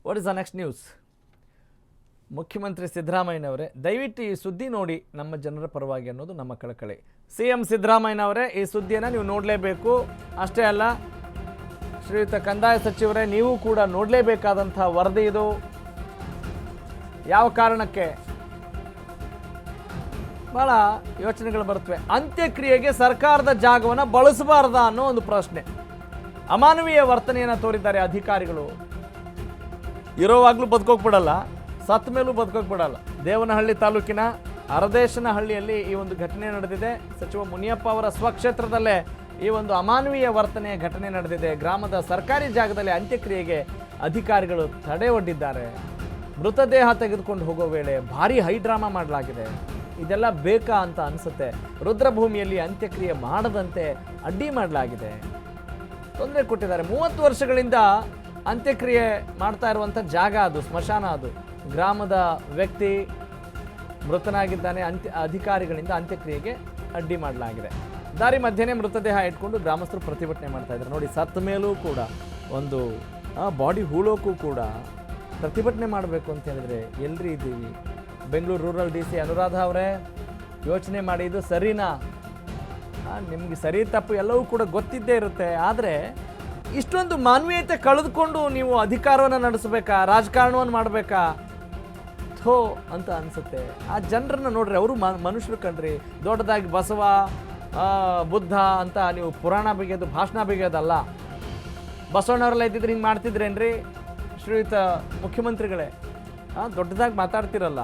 What is the next news? ಮುಖ್ಯಮಂತ್ರಿ ಸಿದ್ದರಾಮಯ್ಯನವರೇ, ದಯವಿಟ್ಟು ಈ ಸುದ್ದಿ ನೋಡಿ ನಮ್ಮ ಜನರ ಪರವಾಗಿ ಅನ್ನೋದು ನಮ್ಮ ಕಳಕಳಿ. CM ಸಿದ್ದರಾಮಯ್ಯನವರೇ, ಈ ಸುದ್ದಿಯನ್ನು ನೀವು ನೋಡಲೇಬೇಕು. ಅಷ್ಟೇ ಅಲ್ಲ, ಶ್ರೀಯುತ ಕಂದಾಯ ಸಚಿವರೇ, ನೀವು ಕೂಡ ನೋಡಲೇಬೇಕಾದಂಥ ವರದಿ ಇದು. ಯಾವ ಕಾರಣಕ್ಕೆ ಭಾಳ ಯೋಚನೆಗಳು ಬರುತ್ತವೆ. ಅಂತ್ಯಕ್ರಿಯೆಗೆ ಸರ್ಕಾರದ ಜಾಗವನ್ನು ಬಳಸಬಾರ್ದ ಅನ್ನೋ ಒಂದು ಪ್ರಶ್ನೆ. ಅಮಾನವೀಯ ವರ್ತನೆಯನ್ನು ತೋರಿದ್ದಾರೆ ಅಧಿಕಾರಿಗಳು. ಇರೋವಾಗಲೂ ಬದುಕೋಕೆ ಬಿಡಲ್ಲ, ಸತ್ತ ಮೇಲೂ ಬದುಕೋಕೆ ಬಿಡಲ್ಲ. ದೇವನಹಳ್ಳಿ ತಾಲೂಕಿನ ಅರದೇಶನಹಳ್ಳಿಯಲ್ಲಿ ಈ ಒಂದು ಘಟನೆ ನಡೆದಿದೆ. ಸಚಿವ ಮುನಿಯಪ್ಪ ಅವರ ಸ್ವಕ್ಷೇತ್ರದಲ್ಲೇ ಈ ಒಂದು ಅಮಾನವೀಯ ವರ್ತನೆಯ ಘಟನೆ ನಡೆದಿದೆ. ಗ್ರಾಮದ ಸರ್ಕಾರಿ ಜಾಗದಲ್ಲಿ ಅಂತ್ಯಕ್ರಿಯೆಗೆ ಅಧಿಕಾರಿಗಳು ತಡೆ ಒಡ್ಡಿದ್ದಾರೆ. ಮೃತದೇಹ ತೆಗೆದುಕೊಂಡು ಹೋಗೋ ವೇಳೆ ಭಾರಿ ಹೈಡ್ರಾಮಾ ಮಾಡಲಾಗಿದೆ. ಇದೆಲ್ಲ ಬೇಕಾ ಅಂತ ಅನಿಸುತ್ತೆ. ರುದ್ರಭೂಮಿಯಲ್ಲಿ ಅಂತ್ಯಕ್ರಿಯೆ ಮಾಡದಂತೆ ಅಡ್ಡಿ ಮಾಡಲಾಗಿದೆ, ತೊಂದರೆ ಕೊಟ್ಟಿದ್ದಾರೆ. 30 ವರ್ಷಗಳಿಂದ ಅಂತ್ಯಕ್ರಿಯೆ ಮಾಡ್ತಾ ಇರುವಂಥ ಜಾಗ ಅದು, ಸ್ಮಶಾನ ಅದು. ಗ್ರಾಮದ ವ್ಯಕ್ತಿ ಮೃತನಾಗಿದ್ದಾನೆ. ಅಧಿಕಾರಿಗಳಿಂದ ಅಂತ್ಯಕ್ರಿಯೆಗೆ ಅಡ್ಡಿ ಮಾಡಲಾಗಿದೆ. ದಾರಿ ಮಧ್ಯೆನೇ ಮೃತದೇಹ ಇಟ್ಕೊಂಡು ಗ್ರಾಮಸ್ಥರು ಪ್ರತಿಭಟನೆ ಮಾಡ್ತಾ ಇದ್ದಾರೆ. ನೋಡಿ, ಸತ್ತ ಮೇಲೂ ಕೂಡ ಒಂದು ಬಾಡಿ ಹೂಳೋಕ್ಕೂ ಕೂಡ ಪ್ರತಿಭಟನೆ ಮಾಡಬೇಕು ಅಂತ ಹೇಳಿದ್ರೆ ಎಲ್ರಿ ಇದ್ದೀವಿ? ಬೆಂಗಳೂರು ರೂರಲ್ DC ಅನುರಾಧ ಅವರೇ, ಯೋಚನೆ ಮಾಡಿ, ಇದು ಸರಿನಾ? ನಿಮಗೆ ಸರಿ ತಪ್ಪು ಎಲ್ಲವೂ ಕೂಡ ಗೊತ್ತಿದ್ದೇ ಇರುತ್ತೆ. ಆದರೆ ಇಷ್ಟೊಂದು ಮಾನವೀಯತೆ ಕಳೆದುಕೊಂಡು ನೀವು ಅಧಿಕಾರವನ್ನು ನಡೆಸಬೇಕಾ, ರಾಜಕಾರಣವನ್ನು ಮಾಡಬೇಕಾ? ಥೋ ಅಂತ ಅನಿಸುತ್ತೆ. ಆ ಜನರನ್ನ ನೋಡ್ರಿ, ಅವರು ಮನುಷ್ಯರು ಕಣ್ರಿ. ದೊಡ್ಡದಾಗಿ ಬಸವ ಬುದ್ಧ ಅಂತ ನೀವು ಪುರಾಣ ಬಿಗಿಯೋದು, ಭಾಷಣ ಬಿಗಿಯೋದಲ್ಲ. ಬಸವಣ್ಣವರೆಲ್ಲ ಇದ್ದಿದ್ರೆ ಹಿಂಗೆ ಮಾಡ್ತಿದ್ರೇನ್ರಿ ಶ್ರೀಯುತ ಮುಖ್ಯಮಂತ್ರಿಗಳೇ? ದೊಡ್ಡದಾಗಿ ಮಾತಾಡ್ತಿರಲ್ಲ.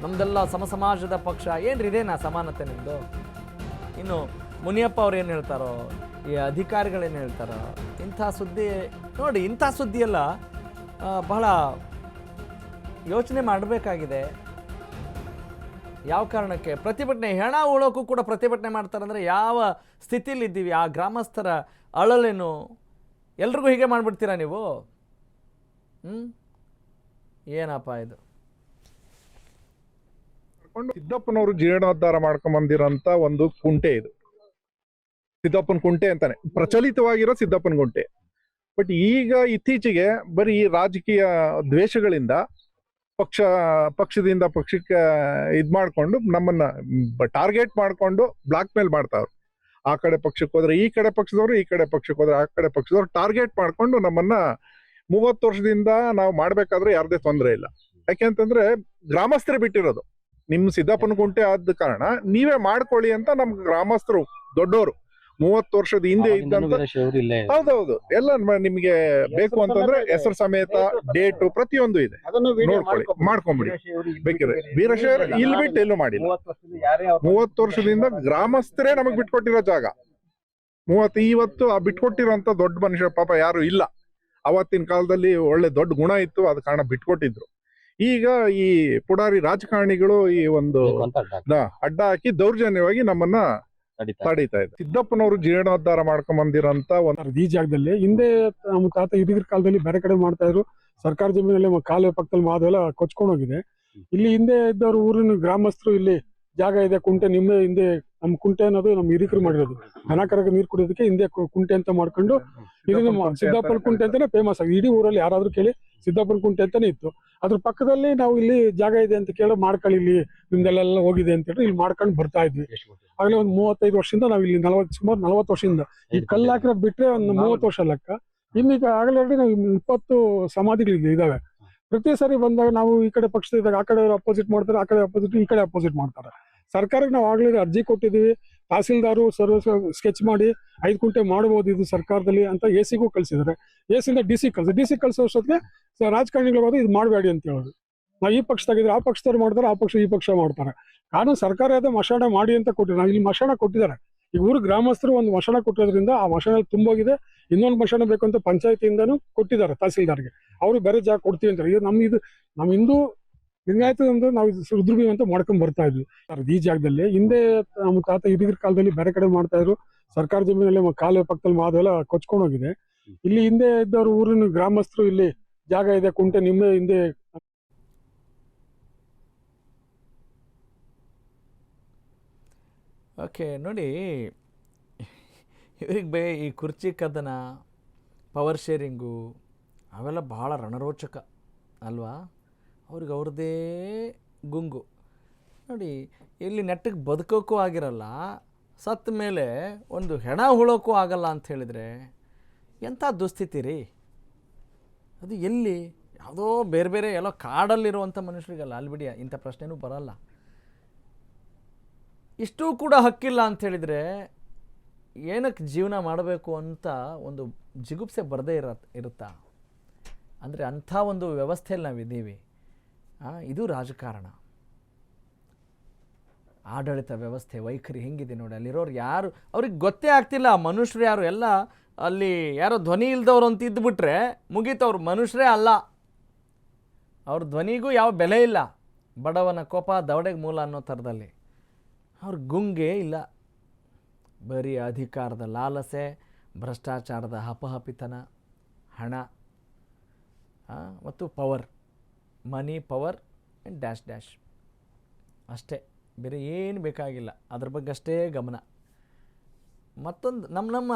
ನಮ್ಮದೆಲ್ಲ ಸಮಾಜದ ಪಕ್ಷ ಏನ್ರಿ, ಇದೇನಾ ಸಮಾನತೆ ನಿಮ್ಮದು? ಇನ್ನು ಮುನಿಯಪ್ಪ ಅವ್ರು ಏನು ಹೇಳ್ತಾರೋ, ಈ ಅಧಿಕಾರಿಗಳೇನು ಹೇಳ್ತಾರೋ, ಇಂಥ ಸುದ್ದಿ ನೋಡಿ, ಇಂಥ ಸುದ್ದಿಯೆಲ್ಲ ಬಹಳ ಯೋಚನೆ ಮಾಡಬೇಕಾಗಿದೆ. ಯಾವ ಕಾರಣಕ್ಕೆ ಪ್ರತಿಭಟನೆ, ಹೆಣ ಉಳೋಕ್ಕೂ ಕೂಡ ಪ್ರತಿಭಟನೆ ಮಾಡ್ತಾರಂದರೆ ಯಾವ ಸ್ಥಿತಿಲಿದ್ದೀವಿ? ಆ ಗ್ರಾಮಸ್ಥರ ಅಳಲೇನು? ಎಲ್ರಿಗೂ ಹೀಗೆ ಮಾಡಿಬಿಡ್ತೀರಾ ನೀವು? ಏನಪ್ಪ ಇದು? ಸಿದ್ದಪ್ಪನವರು ಜೀರ್ಣೋದ್ಧಾರ ಮಾಡ್ಕೊಂಬಂದಿರೋಂಥ ಒಂದು ಕುಂಟೆ ಇದು. ಸಿದ್ದಪ್ಪನ ಕುಂಟೆ ಅಂತಾನೆ ಪ್ರಚಲಿತವಾಗಿರೋ ಸಿದ್ದಪ್ಪನ ಕುಂಟೆ. ಬಟ್ ಈಗ ಇತ್ತೀಚೆಗೆ ಬರೀ ರಾಜಕೀಯ ದ್ವೇಷಗಳಿಂದ ಪಕ್ಷದಿಂದ ಪಕ್ಷಕ್ಕೆ ಇದ್ ಮಾಡ್ಕೊಂಡು ನಮ್ಮನ್ನ ಟಾರ್ಗೆಟ್ ಮಾಡ್ಕೊಂಡು ಬ್ಲಾಕ್ ಮೇಲ್ ಮಾಡ್ತಾವ್ರು. ಆ ಕಡೆ ಪಕ್ಷಕ್ಕೆ ಹೋದ್ರೆ ಈ ಕಡೆ ಪಕ್ಷದವರು, ಈ ಕಡೆ ಪಕ್ಷಕ್ಕೆ ಹೋದ್ರೆ ಆ ಕಡೆ ಪಕ್ಷದವ್ರು ಟಾರ್ಗೆಟ್ ಮಾಡ್ಕೊಂಡು ನಮ್ಮನ್ನ 30 ವರ್ಷದಿಂದ ನಾವು ಮಾಡ್ಬೇಕಾದ್ರೆ ಯಾರದೇ ತೊಂದರೆ ಇಲ್ಲ. ಯಾಕೆಂತಂದ್ರೆ ಗ್ರಾಮಸ್ಥರೇ ಬಿಟ್ಟಿರೋದು. ನಿಮ್ ಸಿದ್ದಪ್ಪನ ಕುಂಟೆ ಆದ ಕಾರಣ ನೀವೇ ಮಾಡ್ಕೊಳ್ಳಿ ಅಂತ ನಮ್ ಗ್ರಾಮಸ್ಥರು ದೊಡ್ಡವರು 30 ವರ್ಷದ ಹಿಂದೆ ಇದ್ದಂತ. ಹೌದೌದು, ಎಲ್ಲ ನಿಮ್ಗೆ ಬೇಕು ಅಂತಂದ್ರೆ ಹೆಸರು ಸಮೇತ ಡೇಟು ಪ್ರತಿಯೊಂದು ಇದೆ, ನೋಡ್ಕೊಳ್ಳಿ, ಮಾಡ್ಕೊಂಬಿಡಿ ಬೇಕಿದ್ರೆ. ವೀರಶೈವ ಇಲ್ಲಿ ಬಿಟ್ಟು ಎಲ್ಲೂ ಮಾಡಿಲ್ಲ. 30 ವರ್ಷದಿಂದ ಗ್ರಾಮಸ್ಥರೇ ನಮಗ್ ಬಿಟ್ಕೊಟ್ಟಿರೋ ಜಾಗ. ಇವತ್ತು ಆ ಬಿಟ್ಕೊಟ್ಟಿರೋಂತ ದೊಡ್ಡ ಮನುಷ್ಯ ಪಾಪ ಯಾರು ಇಲ್ಲ. ಅವತ್ತಿನ ಕಾಲದಲ್ಲಿ ಒಳ್ಳೆ ದೊಡ್ಡ ಗುಣ ಇತ್ತು, ಅದ ಕಾರಣ ಬಿಟ್ಕೊಟ್ಟಿದ್ರು. ಈಗ ಈ ಪುಡಾರಿ ರಾಜಕಾರಣಿಗಳು ಈ ಒಂದು ಅಡ್ಡ ಹಾಕಿ ದೌರ್ಜನ್ಯವಾಗಿ ನಮ್ಮನ್ನ ತಡೀತಾ ಇದೆ. ಸಿದ್ದಪ್ಪನವರು ಜೀರ್ಣೋದ್ಧಾರ ಮಾಡ್ಕೊಂಬಂದಿರೋಂತ ಈ ಜಾಗದಲ್ಲಿ ಹಿಂದೆ ನಮ್ಮ ತಾತ ಹಿರಿಯರ ಕಾಲದಲ್ಲಿ ಬೇರೆ ಕಡೆ ಮಾಡ್ತಾ ಇದ್ರು. ಸರ್ಕಾರ ಜಮೀನಲ್ಲಿ ಕಾಲುವೆ ಪಕ್ಕದಲ್ಲಿ ಮಾದೆಲ್ಲ ಕೊಚ್ಕೊಂಡು ಹೋಗಿದೆ. ಇಲ್ಲಿ ಹಿಂದೆ ಇದ್ದವ್ರು ಊರಿನ ಗ್ರಾಮಸ್ಥರು ಇಲ್ಲಿ ಜಾಗ ಇದೆ, ಕುಂಟೆ ನಿಮ್ಮ ಹಿಂದೆ, ನಮ್ ಕುಂಟೆ ಅನ್ನೋದು ನಮ್ ಹಿರಿಕರು ಮಾಡಿರೋದು. ದನ ಕರಗ ನೀರು ಕುಡಿಯೋದಕ್ಕೆ ಹಿಂದೆ ಕುಂಟೆ ಅಂತ ಮಾಡ್ಕೊಂಡು ಇದನ್ನ ಸಿದ್ದಾಪುರ ಕುಂಟೆ ಅಂತಾನೆ ಫೇಮಸ್ ಆಗಿ ಇಡೀ ಊರಲ್ಲಿ ಯಾರಾದ್ರೂ ಕೇಳಿ ಸಿದ್ದಾಪುರ ಕುಂಟೆ ಅಂತಾನೆ ಇತ್ತು. ಅದ್ರ ಪಕ್ಕದಲ್ಲಿ ನಾವು ಇಲ್ಲಿ ಜಾಗ ಇದೆ ಅಂತ ಕೇಳೋ ಮಾಡ್ಕೊಳ್ಳಿ, ಇಲ್ಲಿ ನಿಮ್ದೆಲ್ಲ ಹೋಗಿದೆ ಅಂತ ಹೇಳಿ ಇಲ್ಲಿ ಮಾಡ್ಕೊಂಡು ಬರ್ತಾ ಇದ್ವಿ. ಆಗ್ಲೇ ಒಂದು 35 ವರ್ಷದಿಂದ ನಾವ್ ಇಲ್ಲಿ ಸುಮಾರು 40 ವರ್ಷದಿಂದ ಈ ಕಲ್ಲು ಹಾಕಿರೋ ಬಿಟ್ರೆ ಒಂದು 30 ವರ್ಷ ಲೆಕ್ಕ. ಇನ್ನೀಗ ಆಗಲೇ ನಾವು 20 ಸಮಾಧಿಗಳಿದೆ ಇದಾವೆ. ಪ್ರತಿ ಸಾರಿ ಬಂದಾಗ ನಾವು ಈ ಕಡೆ ಪಕ್ಷದಾಗ ಆ ಕಡೆ ಅಪೋಸಿಟ್ ಮಾಡ್ತಾರೆ, ಆ ಕಡೆ ಅಪೋಸಿಟ್, ಈ ಕಡೆ ಅಪೋಸಿಟ್ ಮಾಡ್ತಾರೆ. ಸರ್ಕಾರಕ್ಕೆ ನಾವು ಆಗ್ಲೇ ಅರ್ಜಿ ಕೊಟ್ಟಿದ್ದೀವಿ. ತಹಸೀಲ್ದಾರು ಸ್ಕೆಚ್ ಮಾಡಿ 5 ಕುಂಟೆ ಮಾಡಬಹುದು ಇದು ಸರ್ಕಾರದಲ್ಲಿ ಅಂತ AC ಗೂ ಕಳ್ಸಿದ್ದಾರೆ. AC DC ಕಳ್ಸೋ ಅಷ್ಟೊತ್ತಿಗೆ ರಾಜಕಾರಣಿಗಳು ಇದು ಮಾಡಬೇಡಿ ಅಂತ ಹೇಳೋದು. ನಾವು ಈ ಪಕ್ಷದಾಗಿದ್ರೆ ಆ ಪಕ್ಷದವ್ರು ಮಾಡ್ತಾರೆ, ಆ ಪಕ್ಷ ಈ ಪಕ್ಷ ಮಾಡ್ತಾರೆ. ಕಾನೂನು ಸರ್ಕಾರ ಅದೇ ಮಶಾಣ ಮಾಡಿ ಅಂತ ಕೊಟ್ಟಿದ್ದಾರೆ. ನಾವು ಇಲ್ಲಿ ಮಶಾಣ ಕೊಟ್ಟಿದ್ದಾರೆ. ಈಗ ಊರು ಗ್ರಾಮಸ್ಥರು ಒಂದು ಮಶಾಣ ಕೊಟ್ಟಿರೋದ್ರಿಂದ ಆ ಮಶಾಣ ತುಂಬೋಗಿದೆ. ಇನ್ನೊಂದು ಮಶಾಣ ಬೇಕು ಅಂತ ಪಂಚಾಯತಿಯಿಂದನೂ ಕೊಟ್ಟಿದ್ದಾರೆ ತಹಸೀಲ್ದಾರ್ಗೆ. ಅವರು ಬೇರೆ ಜಾಗ ಕೊಡ್ತೀವಿ ಅಂತಾರೆ. ಇದು ನಮ್ಮ ಹಿಂದೂ ಲಿಂಗಾಯತ ಅಂದ್ರೆ ನಾವು ರುದ್ರಭೂಮಿ ಅಂತ ಮಾಡ್ಕೊಂಡ್ ಬರ್ತಾ ಇದ್ವಿ. ಈ ಜಾಗದಲ್ಲಿ ಹಿಂದೆ ನಮ್ಮ ತಾತ ಹಿರಿಯರ ಕಾಲದಲ್ಲಿ ಬೇರೆ ಕಡೆ ಮಾಡ್ತಾ ಇದ್ರು. ಸರ್ಕಾರ ಜಮೀನಲ್ಲಿ ಕಾಲುವೆ ಪಕ್ಕದಲ್ಲಿ ಮಾದೆಲ್ಲ ಕೊಚ್ಕೊಂಡು ಹೋಗಿದೆ. ಇಲ್ಲಿ ಹಿಂದೆ ಇದ್ದವ್ರು ಊರಿನ ಗ್ರಾಮಸ್ಥರು ಇಲ್ಲಿ ಜಾಗ ಇದೆ, ಕುಂಟೆ ನಿಮ್ಮ ಹಿಂದೆ. ಓಕೆ, ನೋಡಿ, ಇವ್ರಿಗೆ ಈ ಕುರ್ಚಿ ಕದನ, ಪವರ್ ಶೇರಿಂಗು ಅವೆಲ್ಲ ಭಾಳ ರಣರೋಚಕ. ಅಲ್ವಾ? ಅವ್ರಿಗೆ ಅವ್ರದ್ದೇ ಗುಂಗು ನೋಡಿ. ಇಲ್ಲಿ ನೆಟ್ಟಗೆ ಬದುಕೋಕ್ಕೂ ಆಗಿರಲ್ಲ, ಸತ್ತ ಮೇಲೆ ಒಂದು ಹೆಣ ಹುಳೋಕ್ಕೂ ಆಗಲ್ಲ ಅಂತ ಹೇಳಿದರೆ ಎಂಥ ದುಸ್ಥಿತಿ ರೀ ಅದು. ಎಲ್ಲಿ ಯಾವುದೋ ಬೇರೆ ಬೇರೆ ಎಲ್ಲೋ ಕಾಡಲ್ಲಿರುವಂಥ ಮನುಷ್ಯರಿಗಲ್ಲ, ಅಲ್ಲಿ ಬಿಡಿ ಇಂಥ ಪ್ರಶ್ನೆನೂ ಬರಲ್ಲ. ಇಷ್ಟೂ ಕೂಡ ಹಕ್ಕಿಲ್ಲ ಅಂತ ಹೇಳಿದರೆ ಏನಕ್ಕೆ ಜೀವನ ಮಾಡಬೇಕು ಅಂತ ಒಂದು ಜಿಗುಪ್ಸೆ ಬರದೇ ಇರುತ್ತಾ? ಅಂದರೆ ಅಂಥ ಒಂದು ವ್ಯವಸ್ಥೆಯಲ್ಲಿ ನಾವಿದ್ದೀವಿ. ಇದು ರಾಜಕಾರಣ, ಆಡಳಿತ ವ್ಯವಸ್ಥೆ ವೈಖರಿ ಹೆಂಗಿದೆ ನೋಡಿ. ಅಲ್ಲಿರೋರು ಯಾರು ಅವ್ರಿಗೆ ಗೊತ್ತೇ ಆಗ್ತಿಲ್ಲ. ಮನುಷ್ಯರು ಯಾರು ಎಲ್ಲ ಅಲ್ಲಿ ಯಾರೋ ಧ್ವನಿ ಇಲ್ದವ್ರು ಅಂತ ಇದ್ದುಬಿಟ್ರೆ ಮುಗೀತು, ಅವ್ರು ಮನುಷ್ಯರೇ ಅಲ್ಲ. ಅವ್ರ ಧ್ವನಿಗೂ ಯಾವ ಬೆಲೆ ಇಲ್ಲ. ಬಡವನ ಕೋಪ ದವಡೆಗೆ ಮೂಲ ಅನ್ನೋ ಥರದಲ್ಲಿ ಅವ್ರ ಗುಂಗೇ ಇಲ್ಲ. ಬರೀ ಅಧಿಕಾರದ ಲಾಲಸೆ, ಭ್ರಷ್ಟಾಚಾರದ ಹಪಹಪಿತನ, ಹಣ ಮತ್ತು power, money power and dash dash ಅಷ್ಟೇ, ಬೇರೆ ಏನು ಬೇಕಾಗಿಲ್ಲ. ಅದ್ರ ಬಗ್ಗೆ ಅಷ್ಟೇ ಗಮನ. ಮತ್ತೊಂದು ನಮ್ಮ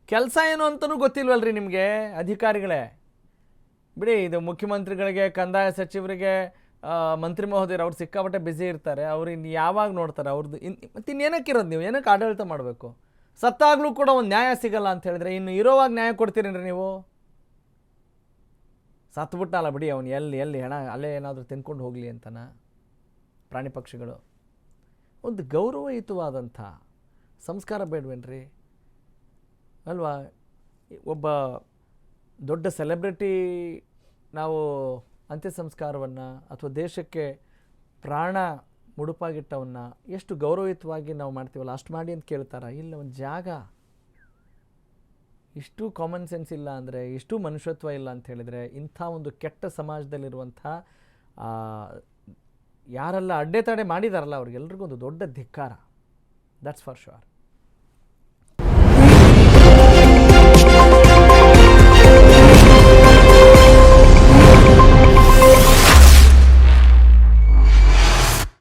ಕೆಲಸ ಏನು ಅಂತಲೂ ಗೊತ್ತಿಲ್ವಲ್ರಿ ನಿಮಗೆ ಅಧಿಕಾರಿಗಳೇ. ಬಿಡಿ, ಇದು ಮುಖ್ಯಮಂತ್ರಿಗಳಿಗೆ, ಕಂದಾಯ ಸಚಿವರಿಗೆ, ಮಂತ್ರಿ ಮಹೋದಯರು ಅವ್ರು ಸಿಕ್ಕಾಪಟ್ಟೆ ಬ್ಯುಸಿ ಇರ್ತಾರೆ. ಅವ್ರು ಇನ್ನು ಯಾವಾಗ ನೋಡ್ತಾರೆ ಅವ್ರದ್ದು? ಮತ್ತು ಇನ್ನೇನಕ್ಕಿರೋದು ನೀವು? ಏನಕ್ಕೆ ಆಡಳಿತ ಮಾಡಬೇಕು? ಸತ್ತಾಗಲೂ ಕೂಡ ಒಂದು ನ್ಯಾಯ ಸಿಗಲ್ಲ ಅಂತ ಹೇಳಿದ್ರೆ ಇನ್ನು ಇರೋವಾಗ ನ್ಯಾಯ ಕೊಡ್ತೀರೇನ್ರಿ ನೀವು? ಸತ್ಬಿಟ್ಟಲ್ಲ ಬಿಡಿ, ಅವನು ಎಲ್ಲಿ ಹೆಣ ಅಲ್ಲೇ ಏನಾದರೂ ತಿನ್ಕೊಂಡು ಹೋಗಲಿ ಅಂತನ. ಪ್ರಾಣಿ ಪಕ್ಷಿಗಳು ಒಂದು ಗೌರವಯುತವಾದಂಥ ಸಂಸ್ಕಾರ ಬೇಡವೇನ್ರಿ? ಅಲ್ವಾ? ಒಬ್ಬ ದೊಡ್ಡ ಸೆಲೆಬ್ರಿಟಿ ನಾವು ಅಂತ್ಯ ಸಂಸ್ಕಾರವನ್ನು ಅಥವಾ ದೇಶಕ್ಕೆ ಪ್ರಾಣ ಮುಡುಪಾಗಿಟ್ಟವನ್ನು ಎಷ್ಟು ಗೌರವಯುತವಾಗಿ ನಾವು ಮಾಡ್ತೀವಲ್ಲ ಅಷ್ಟು ಮಾಡಿ ಅಂತ ಕೇಳ್ತಾರ? ಇಲ್ಲ. ಒಂದು ಜಾಗ, ಇಷ್ಟು ಕಾಮನ್ ಸೆನ್ಸ್ ಇಲ್ಲ ಅಂದರೆ, ಇಷ್ಟು ಮನುಷ್ಯತ್ವ ಇಲ್ಲ ಅಂತ ಹೇಳಿದರೆ, ಇಂಥ ಒಂದು ಕೆಟ್ಟ ಸಮಾಜದಲ್ಲಿರುವಂಥ ಯಾರೆಲ್ಲ ಅಡ್ಡೆತಡೆ ಮಾಡಿದಾರಲ್ಲ ಅವ್ರಿಗೆಲ್ರಿಗೂ ಒಂದು ದೊಡ್ಡ ಧಿಕ್ಕಾರ. That's for sure.